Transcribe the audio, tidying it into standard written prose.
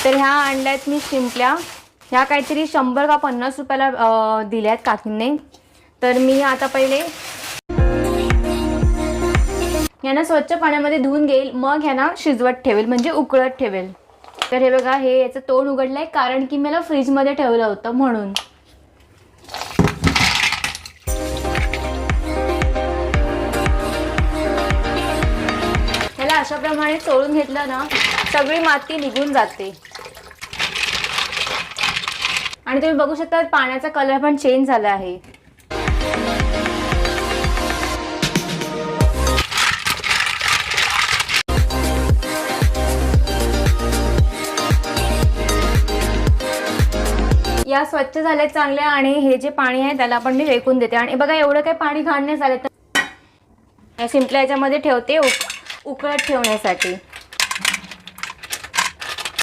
तर ह्या आणल्यात मी शिंपल्या, ह्या काहीतरी 100 का 50 रुपयाला दिल्यात काकींनी। तर मी आता पहिले ह्यांना स्वच्छ पाण्यामध्ये धुवून घेईल, मग ह्यांना शिजवत ठेवेल म्हणजे उकळत ठेवेल। तर हे बघा, हे याचं तोंड उघडलंय कारण की मला फ्रीजमध्ये ठेवलं होतं म्हणून। ह्याला अशा प्रमाणे चोळून घेतलं ना, सगळी माती निघून जाते। आणि तुम्ही बघू शकता पाण्याचा कलर पण चेंज झाला आहे। या स्वच्छ झाले चांगल्या, आणि हे जे पाणी आहे त्याला पण मी फेकून देते। आणि बघा, एवढं काही पाणी घाण नाही झालं, तर या शिंपल्या याच्यामध्ये ठेवते उकळत ठेवण्यासाठी।